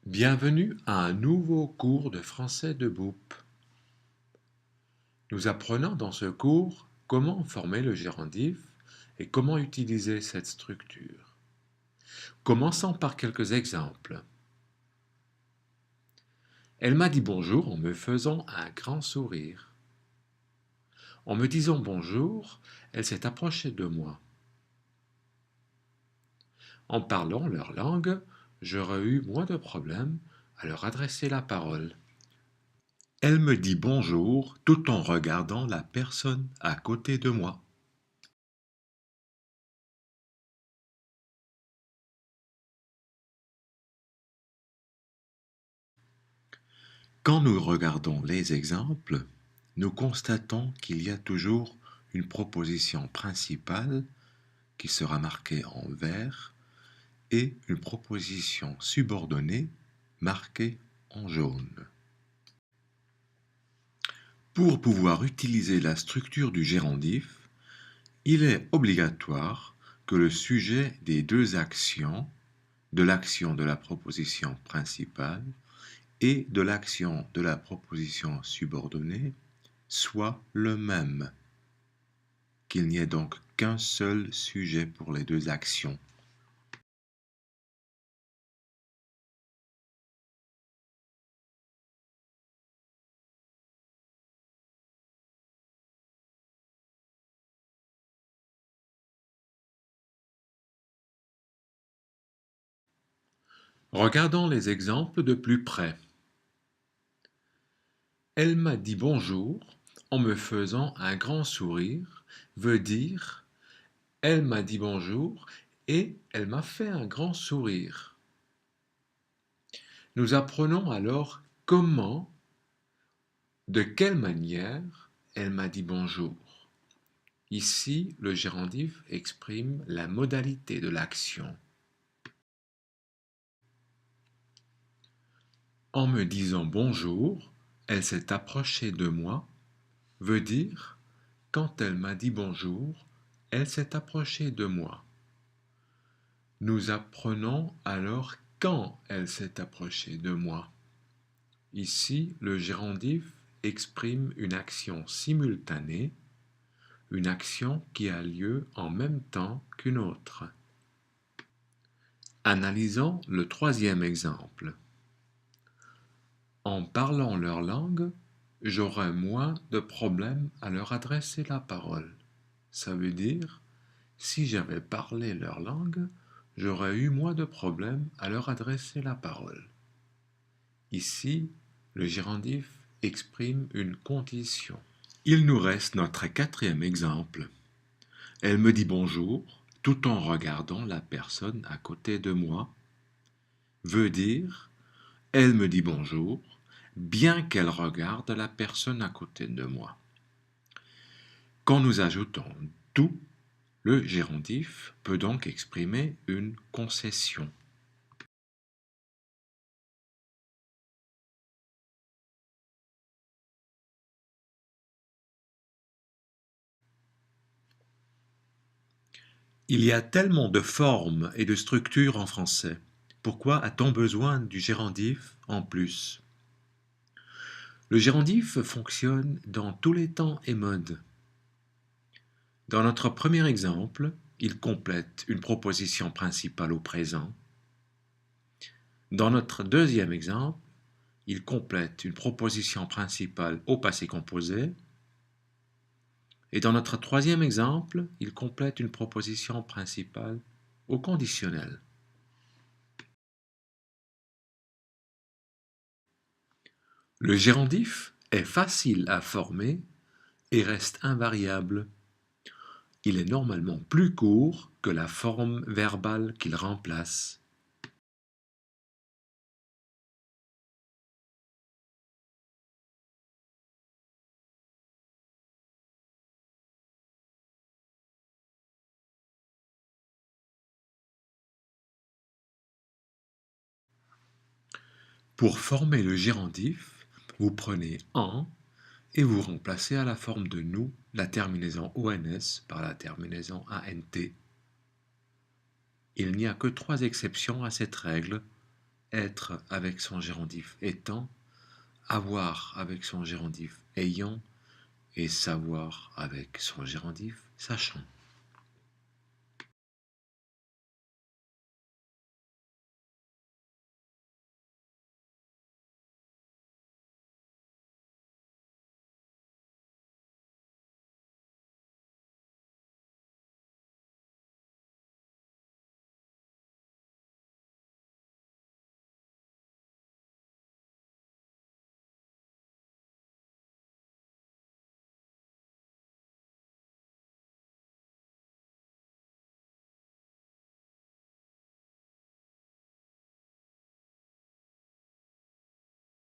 Bienvenue à un nouveau cours de français de BOOP. Nous apprenons dans ce cours comment former le gérondif et comment utiliser cette structure. Commençons par quelques exemples. Elle m'a dit bonjour en me faisant un grand sourire. En me disant bonjour, elle s'est approchée de moi. En parlant leur langue, j'aurais eu moins de problèmes à leur adresser la parole. Elle me dit bonjour tout en regardant la personne à côté de moi. Quand nous regardons les exemples, nous constatons qu'il y a toujours une proposition principale qui sera marquée en vert et une proposition subordonnée marquée en jaune. Pour pouvoir utiliser la structure du gérondif, il est obligatoire que le sujet des deux actions, de l'action de la proposition principale et de l'action de la proposition subordonnée, soit le même, qu'il n'y ait donc qu'un seul sujet pour les deux actions. Regardons les exemples de plus près. Elle m'a dit bonjour en me faisant un grand sourire veut dire elle m'a dit bonjour et elle m'a fait un grand sourire. Nous apprenons alors comment, de quelle manière elle m'a dit bonjour. Ici, le gérondif exprime la modalité de l'action. En me disant bonjour, elle s'est approchée de moi, veut dire quand elle m'a dit bonjour, elle s'est approchée de moi. Nous apprenons alors quand elle s'est approchée de moi. Ici, le gérondif exprime une action simultanée, une action qui a lieu en même temps qu'une autre. Analysons le troisième exemple. En parlant leur langue, j'aurai moins de problèmes à leur adresser la parole. Ça veut dire, si j'avais parlé leur langue, j'aurais eu moins de problèmes à leur adresser la parole. Ici, le gérondif exprime une condition. Il nous reste notre quatrième exemple. Elle me dit bonjour tout en regardant la personne à côté de moi. Veut dire, elle me dit bonjour, bien qu'elle regarde la personne à côté de moi. Quand nous ajoutons tout, le gérondif peut donc exprimer une concession. Il y a tellement de formes et de structures en français. Pourquoi a-t-on besoin du gérondif en plus? Le gérondif fonctionne dans tous les temps et modes. Dans notre premier exemple, il complète une proposition principale au présent. Dans notre deuxième exemple, il complète une proposition principale au passé composé. Et dans notre troisième exemple, il complète une proposition principale au conditionnel. Le gérondif est facile à former et reste invariable. Il est normalement plus court que la forme verbale qu'il remplace. Pour former le gérondif, vous prenez en et vous remplacez à la forme de nous la terminaison ons par la terminaison ant. Il n'y a que 3 exceptions à cette règle. être avec son gérondif étant, avoir avec son gérondif ayant et savoir avec son gérondif sachant.